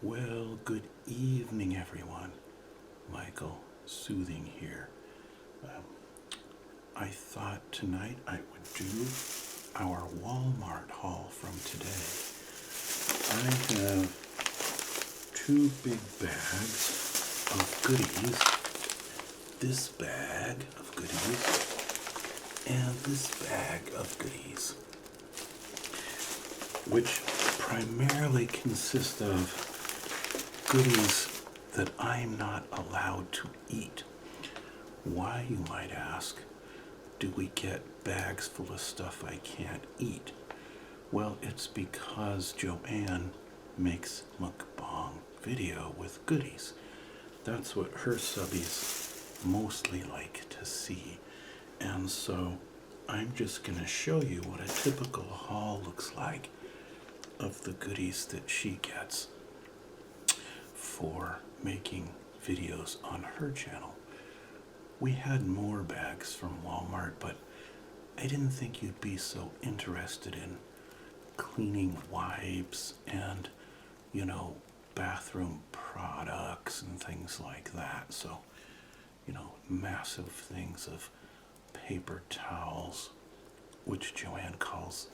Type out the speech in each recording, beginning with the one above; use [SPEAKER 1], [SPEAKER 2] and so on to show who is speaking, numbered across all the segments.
[SPEAKER 1] Well, good evening, everyone. Michael, soothing here. Um, I thought tonight I would do our Walmart haul from today. I have two big bags of goodies. This bag of goodies and this bag of goodies, which primarily consist of goodies that I'm not allowed to eat. Why, you might ask, do we get bags full of stuff I can't eat? Well, it's because Joanne makes mukbang video with goodies. That's what her subbies mostly like to see. And so I'm just going to show you what a typical haul looks like of the goodies that she gets for making videos on her channel. We had more bags from Walmart, but I didn't think you'd be so interested in cleaning wipes and, bathroom products and things like that. So, massive things of paper towels, which Joanne calls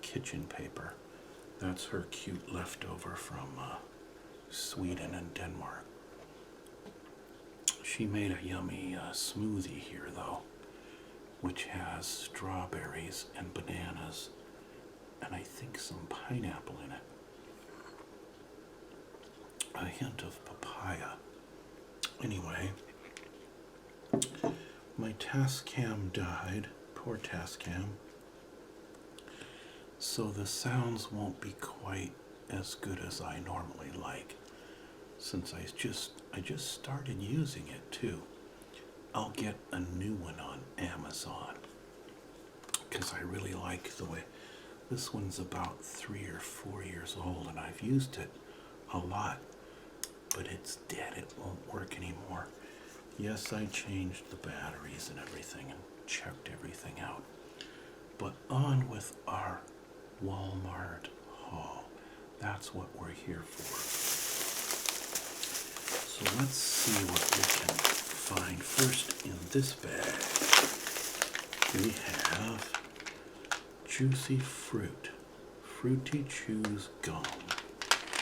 [SPEAKER 1] kitchen paper. That's her cute leftover from Sweden and Denmark. She made a yummy smoothie here, though, which has strawberries and bananas and I think some pineapple in it. A hint of papaya. Anyway, my Tascam died. Poor Tascam. So the sounds won't be quite as good as I normally like, since I just started using it too. I'll get a new one on Amazon because I really like the way this one's about 3 or 4 years old, and I've used it a lot, but it's dead. It won't work anymore. Yes, I changed the batteries and everything and checked everything out. But on with our Walmart haul. That's what we're here for. So let's see what we can find. First, in this bag, we have Juicy Fruit. Fruity Chews Gum.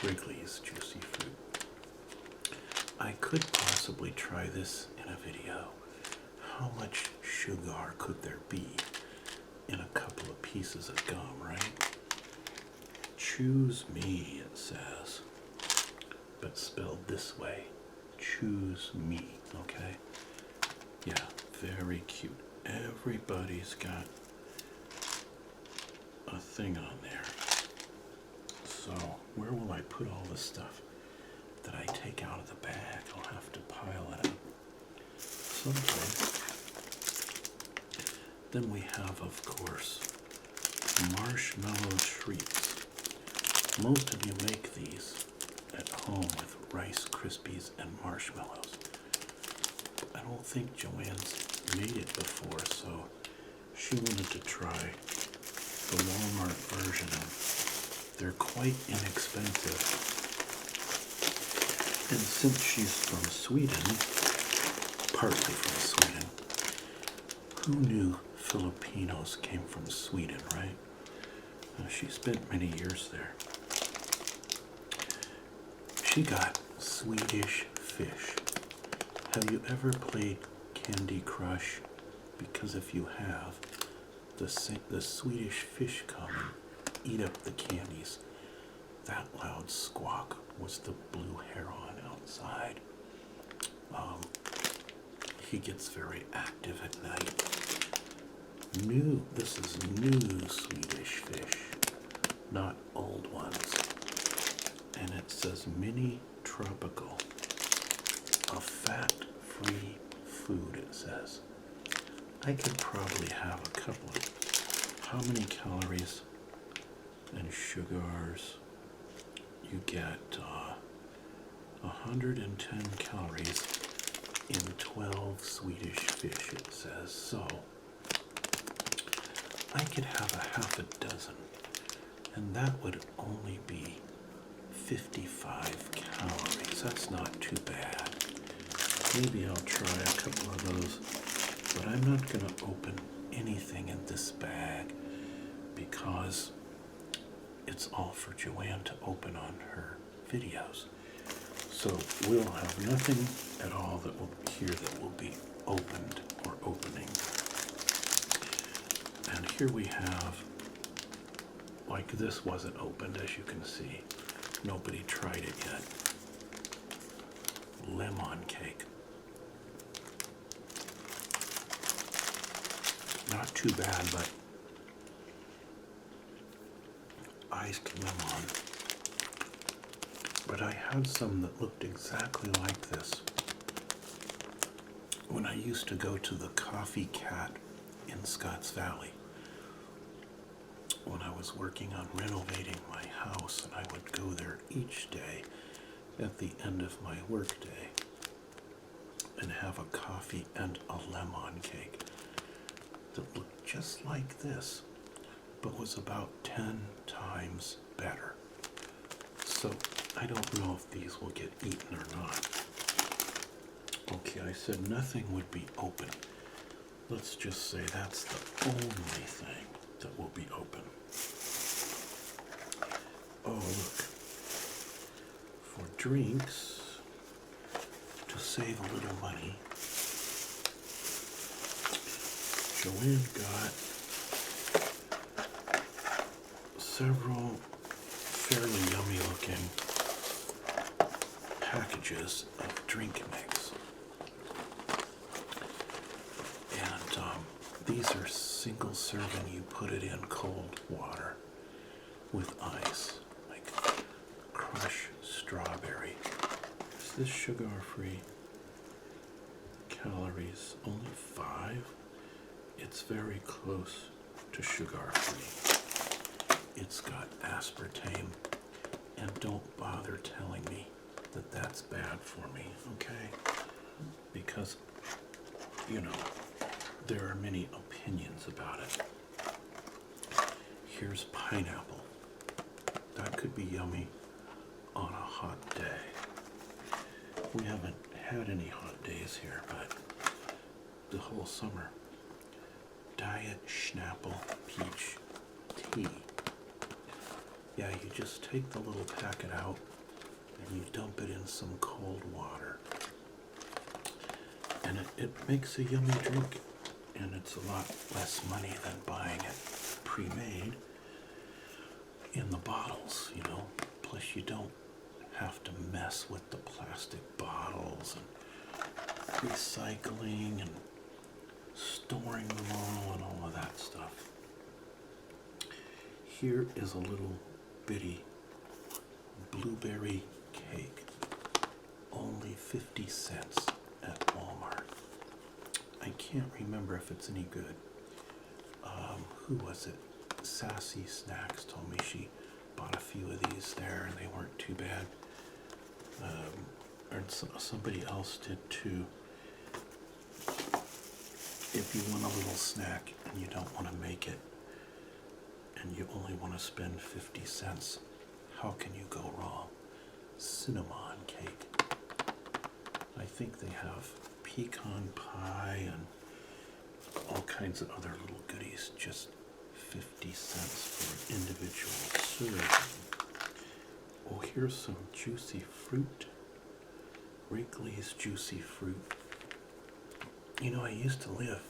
[SPEAKER 1] Wrigley's Juicy Fruit. I could possibly try this in a video. How much sugar could there be in a couple of pieces of gum, right? Choose me, it says, but spelled this way. Choose me, okay? Yeah, very cute. Everybody's got a thing on there. So, where will I put all this stuff that I take out of the bag? I'll have to pile it up someplace. Then we have, of course, marshmallow treats. Most of you make these at home with Rice Krispies and marshmallows. I don't think Joanne's made it before, so she wanted to try the Walmart version of. They're quite inexpensive. And since she's from Sweden, partly from Sweden, who knew Filipinos came from Sweden, right? She spent many years there. She got Swedish fish. Have you ever played Candy Crush? Because if you have, the Swedish fish come and eat up the candies. That loud squawk was the blue heron outside. He gets very active at night. This is new Swedish fish, not old ones. And it says mini tropical, a fat-free food, it says. I could probably have a couple of, how many calories and sugars? You get 110 calories in 12 Swedish fish, it says. So I could have a half a dozen, and that would only be 55 calories. That's not too bad. Maybe I'll try a couple of those, but I'm not going to open anything in this bag because it's all for Joanne to open on her videos. So we'll have nothing at all that will here that will be opened or opening. And here we have, like this wasn't opened, as you can see. Nobody tried it yet. Lemon cake. Not too bad, but iced lemon. But I had some that looked exactly like this when I used to go to the Coffee Cat in Scotts Valley. When I was working on renovating my house, and I would go there each day at the end of my workday and have a coffee and a lemon cake that looked just like this, but was about 10 times better. So I don't know if these will get eaten or not. Okay, I said nothing would be open. Let's just say that's the only thing that will be open. Oh, look. For drinks, to save a little money, Joanne got several fairly yummy looking packages of drink mix. And these are single serving. You put it in cold water with ice, like crushed strawberry. Is this sugar free? Calories only 5. It's very close to sugar free. It's got aspartame, and don't bother telling me that that's bad for me, okay? Because, you know, there are many opinions about it. Here's pineapple. That could be yummy on a hot day. We haven't had any hot days here, but the whole summer. Diet Schnapple Peach Tea. Yeah, you just take the little packet out and you dump it in some cold water. And it makes a yummy drink. And it's a lot less money than buying it pre-made in the bottles, you know. Plus you don't have to mess with the plastic bottles and recycling and storing them all and all of that stuff. Here is a little bitty blueberry cake, only 50 cents at Walmart. I can't remember if it's any good. Who was it? Sassy Snacks told me she bought a few of these there and they weren't too bad. Or somebody else did too. If you want a little snack and you don't want to make it and you only want to spend 50 cents, how can you go wrong? Cinnamon cake. I think they have pecan pie and all kinds of other little goodies, just 50 cents for an individual serving. Oh, here's some juicy fruit. Wrigley's Juicy Fruit. You know, I used to live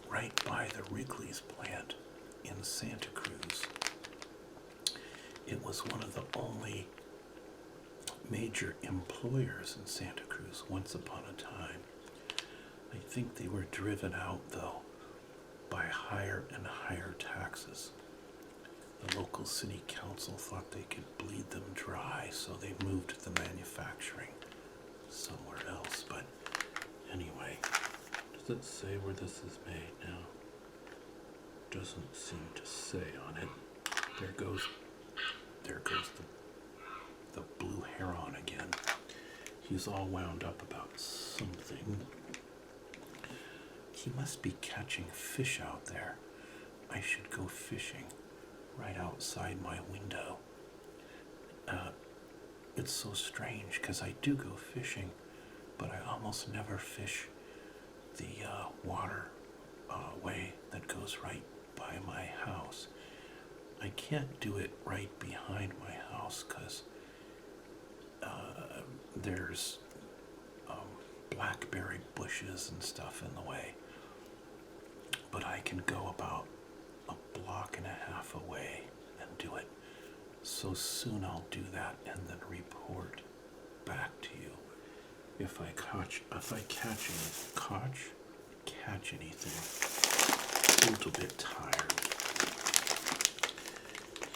[SPEAKER 1] right by the Wrigley's plant in Santa Cruz. It was one of the only major employers in Santa Cruz once upon a time. I think they were driven out, though, by higher and higher taxes. The local city council thought they could bleed them dry, so they moved the manufacturing somewhere else. But anyway, does it say where this is made now? Doesn't seem to say on it. There goes the blue heron again. He's all wound up about something. He must be catching fish out there. I should go fishing right outside my window. it's so strange because I do go fishing, but I almost never fish the water way that goes right by my house. I can't do it right behind my house because there's blackberry bushes and stuff in the way. But I can go about a block and a half away and do it. So soon I'll do that and then report back to you if I catch anything. A little bit tired.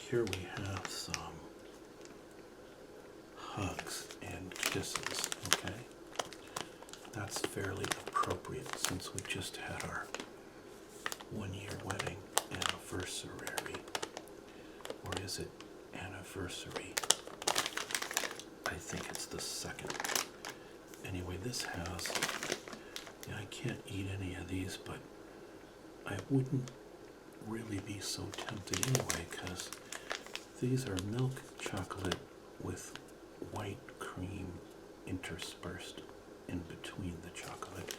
[SPEAKER 1] Here we have some hugs and kisses, okay? That's fairly appropriate since we just had our 1-year wedding anniversary. Or is it anniversary? I think it's the second. Anyway, this has, I can't eat any of these, but I wouldn't really be so tempted anyway, because these are milk chocolate with white cream interspersed in between the chocolate.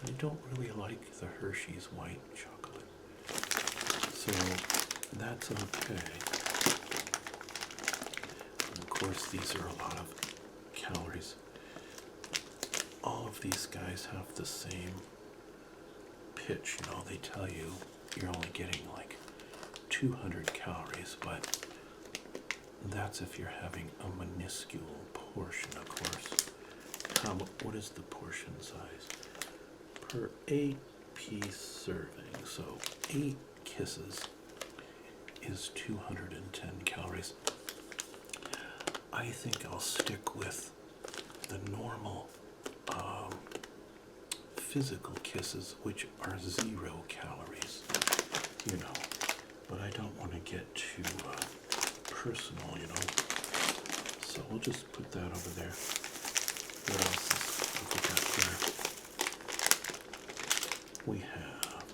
[SPEAKER 1] I don't really like the Hershey's white chocolate, so that's okay. And of course, these are a lot of calories. All of these guys have the same pitch, they tell you you're only getting like 200 calories, but that's if you're having a minuscule portion, of course. What is the portion size? Per 8-piece serving, so 8 kisses is 210 calories. I think I'll stick with the normal physical kisses, which are 0 calories, but I don't want to get too personal, so we'll just put that over there. What else have we got there? We have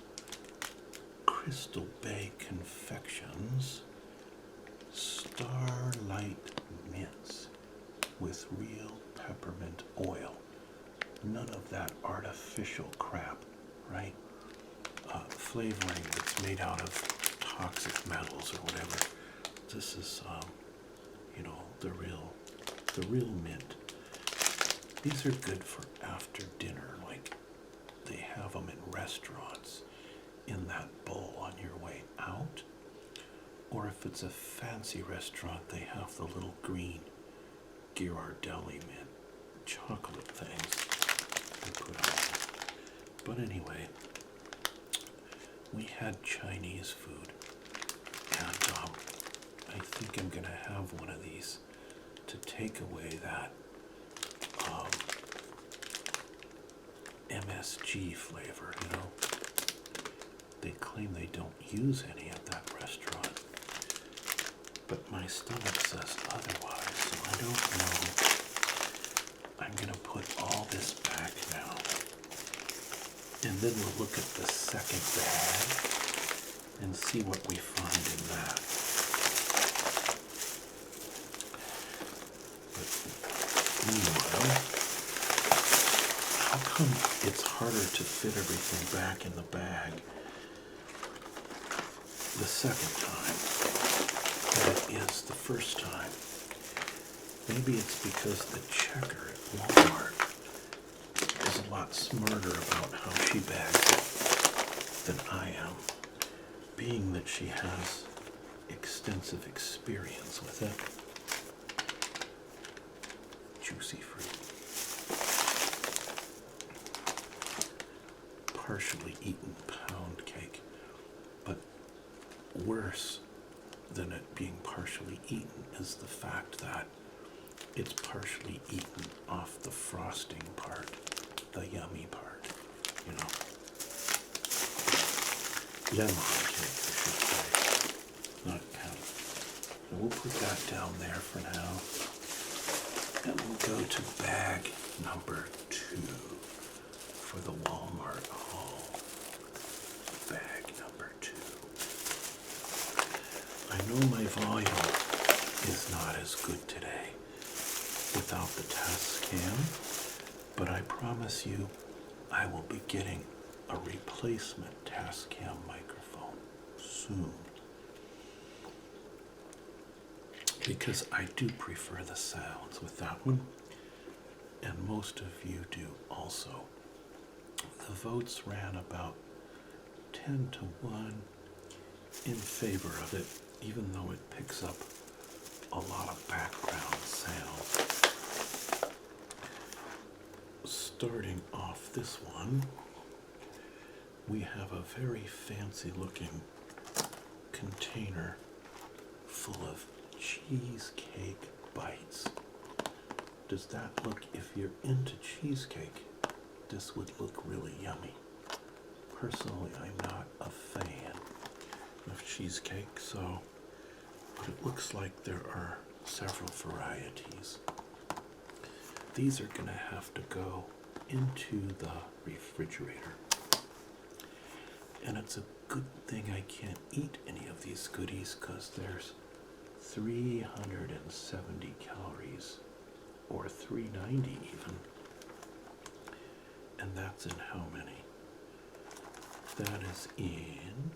[SPEAKER 1] Crystal Bay Confections Starlight Mints with real peppermint oil. None of that artificial crap, right? Flavoring that's made out of toxic metals or whatever. This is, the real mint. These are good for after dinner, like they have them in restaurants in that bowl on your way out. Or if it's a fancy restaurant, they have the little green Ghirardelli mint chocolate things they put on. But anyway, we had Chinese food, and I think I'm gonna have one of these to take away that MSG flavor, They claim they don't use any at that restaurant, but my stomach says otherwise, so I don't know. I'm gonna put all this back now, and then we'll look at the second bag and see what we find in that. But meanwhile, how come it's harder to fit everything back in the bag the second time than it is the first time? Maybe it's because the checker at Walmart is a lot smarter about how she bags it than I am, being that she has extensive experience with it. Juicy fruit. Partially eaten pound cake, but worse than it being partially eaten is the fact that it's partially eaten off the frosting part, the yummy part, Lemon cake, I should say, not pound. So we'll put that down there for now, and we'll go to bag number 2 for the Walmart haul. Bag number 2. I know my volume is not as good today, without the Tascam, but I promise you I will be getting a replacement Tascam microphone soon, because I do prefer the sounds with that one, and most of you do also. The votes ran about 10 to 1 in favor of it, even though it picks up a lot of background sound. Starting off this one, we have a very fancy looking container full of cheesecake bites. Does that look, if you're into cheesecake, this would look really yummy. Personally, I'm not a fan of cheesecake, but it looks like there are several varieties. These are going to have to go into the refrigerator. And it's a good thing I can't eat any of these goodies, because there's 370 calories, or 390 even. And that's in how many? That is in,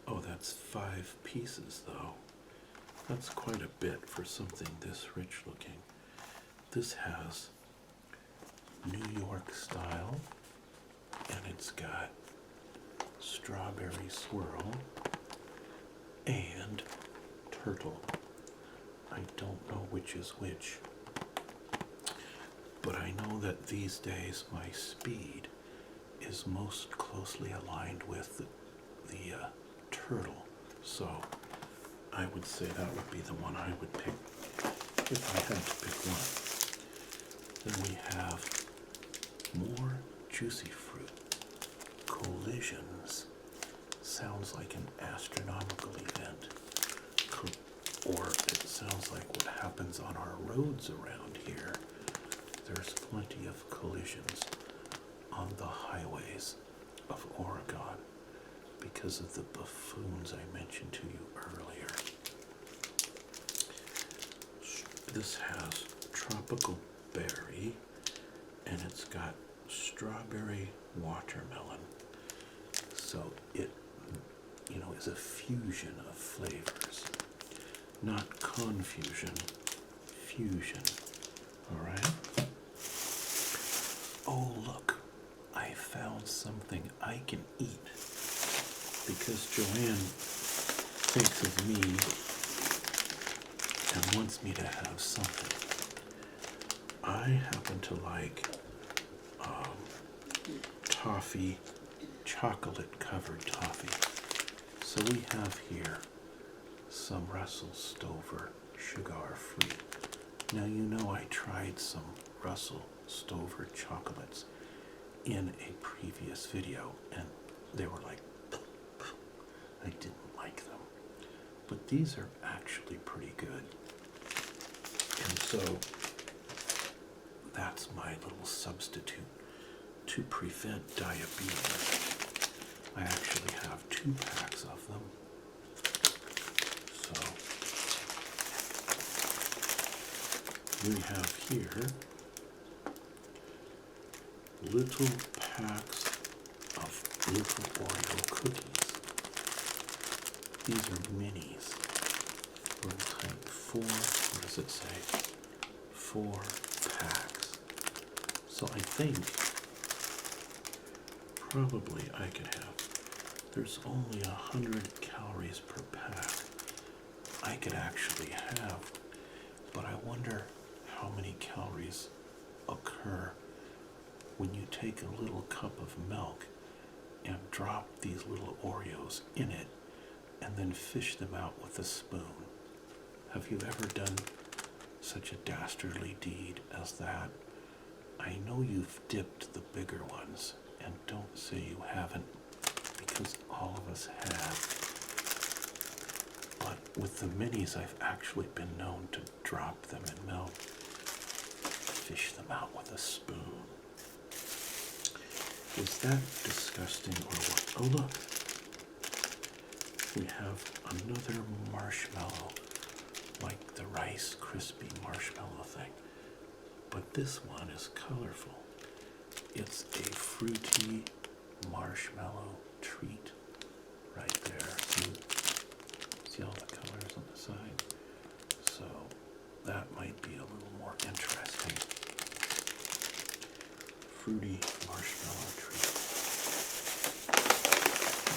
[SPEAKER 1] oh, that's 5 pieces though. That's quite a bit for something this rich looking. This has New York style, and it's got strawberry swirl and turtle. I don't know which is which, but I know that these days my speed is most closely aligned with the turtle, so I would say that would be the one I would pick if I had to pick one. Then we have more juicy fruit. Collisions. Sounds like an astronomical event. Or it sounds like what happens on our roads around here. There's plenty of collisions on the highways of Oregon because of the buffoons I mentioned to you earlier. This has tropical berry, and it's got strawberry watermelon. So it, is a fusion of flavors. Not confusion, fusion. All right? Oh, look, I found something I can eat, because Joanne thinks of me and wants me to have something. I happen to like toffee, chocolate-covered toffee. So we have here some Russell Stover sugar free. Now you know I tried some Russell Stover chocolates in a previous video, and they were like, I didn't like them. But these are actually pretty good. And so that's my little substitute to prevent diabetes. I actually have 2 packs of them. So we have here little packs of little Oreo cookies. These are minis. We'll take 4, what does it say? 4 packs. So I think probably I could have, there's only 100 calories per pack I could actually have, but I wonder how many calories occur when you take a little cup of milk and drop these little Oreos in it and then fish them out with a spoon. Have you ever done such a dastardly deed as that? I know you've dipped the bigger ones, and don't say you haven't, because all of us have. But with the minis, I've actually been known to drop them in milk, fish them out with a spoon. Is that disgusting or what? Oh, look. We have another marshmallow like the Rice Krispie marshmallow thing. But this one is colorful. It's a fruity marshmallow treat right there. See all the colors on the side? So that might be a little more interesting. Fruity marshmallow treat.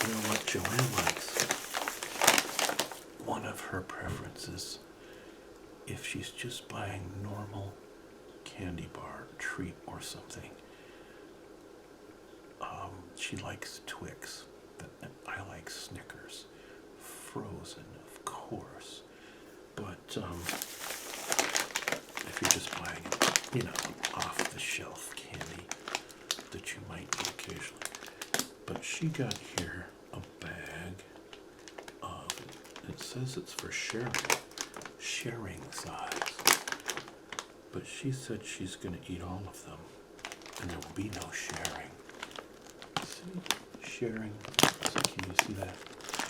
[SPEAKER 1] You know what Joanne likes? One of her preferences, if she's just buying normal candy bar treat or something, she likes Twix, but I like Snickers, frozen, of course. But if you're just buying, off-the-shelf candy that you might eat occasionally. But she got here a bag of, it says it's for sharing size. But she said she's going to eat all of them, and there will be no sharing. See? Sharing. So can you see that?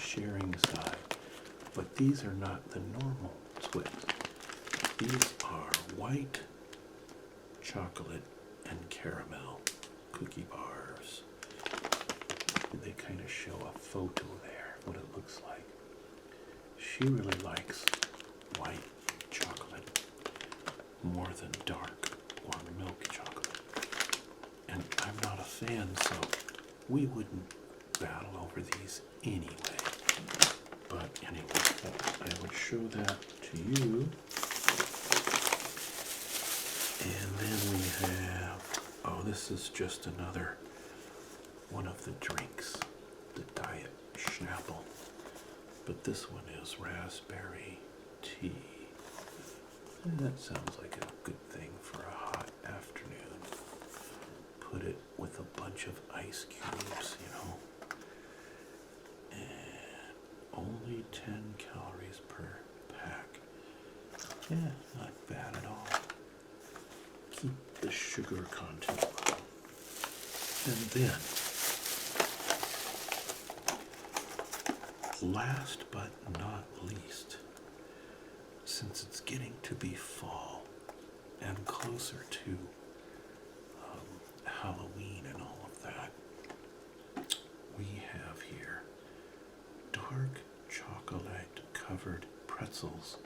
[SPEAKER 1] Sharing side. But these are not the normal Twix. These are white chocolate and caramel cookie bars. They kind of show a photo there, what it looks like. She really likes white chocolate more than dark or milk chocolate. And I'm not a fan, so we wouldn't battle over these anyway. But anyway, I would show that to you. And then we have, this is just another one of the drinks, the Diet Schnapple. But this one is raspberry tea. And that sounds like a good thing for a hot afternoon. Put it with a bunch of ice cubes, And only 10 calories per pack. Yeah, not bad at all. Keep the sugar content low. And then, last but not least, since it's getting to be fall and closer to Halloween and all of that, we have here dark chocolate covered pretzels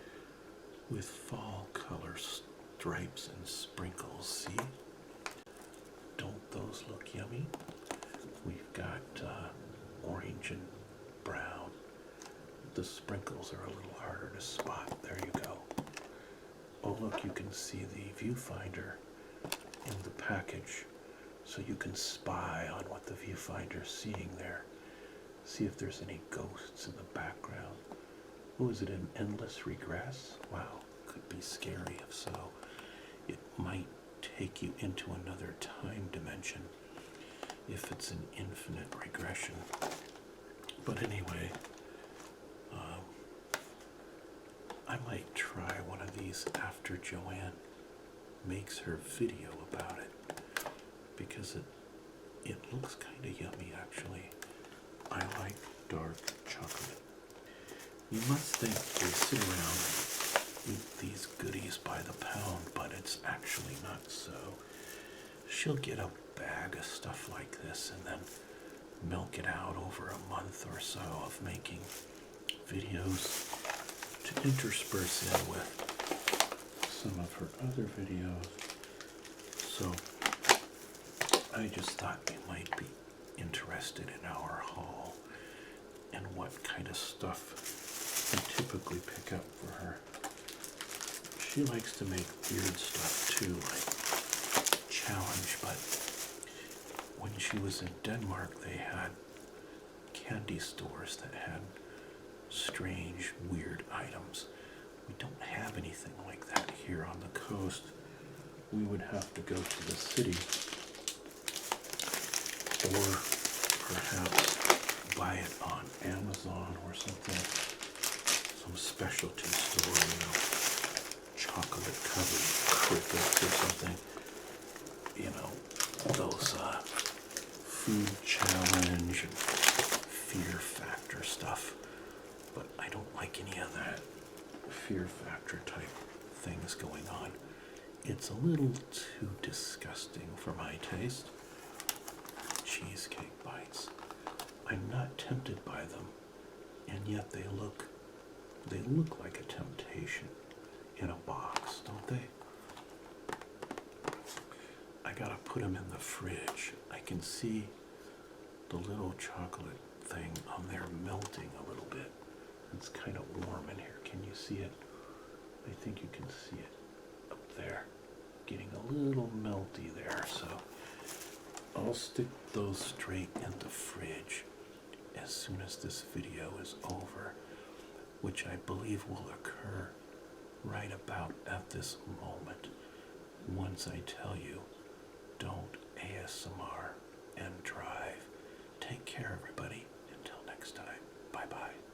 [SPEAKER 1] with fall color stripes and sprinkles. See? Don't those look yummy? We've got orange and brown. The sprinkles are a little harder to spot. There you go. Oh look, you can see the viewfinder in the package, so you can spy on what the viewfinder's seeing there. See if there's any ghosts in the background. Oh, is it an endless regress? Wow, could be scary if so. It might take you into another time dimension if it's an infinite regression. But anyway, I might try one of these after Joanne makes her video about it, because it looks kind of yummy actually. I like dark chocolate. You must think we sit around and eat these goodies by the pound, but it's actually not so. She'll get a bag of stuff like this and then milk it out over a month or so of making videos to intersperse in with some of her other videos. So I just thought you might be interested in our haul and what kind of stuff we typically pick up for her. She likes to make weird stuff too, like challenge, but when she was in Denmark, they had candy stores that had strange, weird items. We don't have anything like that here on the coast. We would have to go to the city, or perhaps buy it on Amazon or something, some specialty store, chocolate covered crickets or something, those food challenge and fear factor stuff. But I don't like any of that fear factor It's a little too disgusting for my taste. Cheesecake bites. I'm not tempted by them, and yet they look like a temptation in a box, don't they? I gotta put them in the fridge. I can see the little chocolate thing on there melting a little bit. It's kind of warm in here. Can you see it? I think you can see it up there. Getting a little melty there, so I'll stick those straight in the fridge as soon as this video is over, which I believe will occur right about at this moment, once I tell you, don't ASMR and drive. Take care, everybody. Until next time, bye-bye.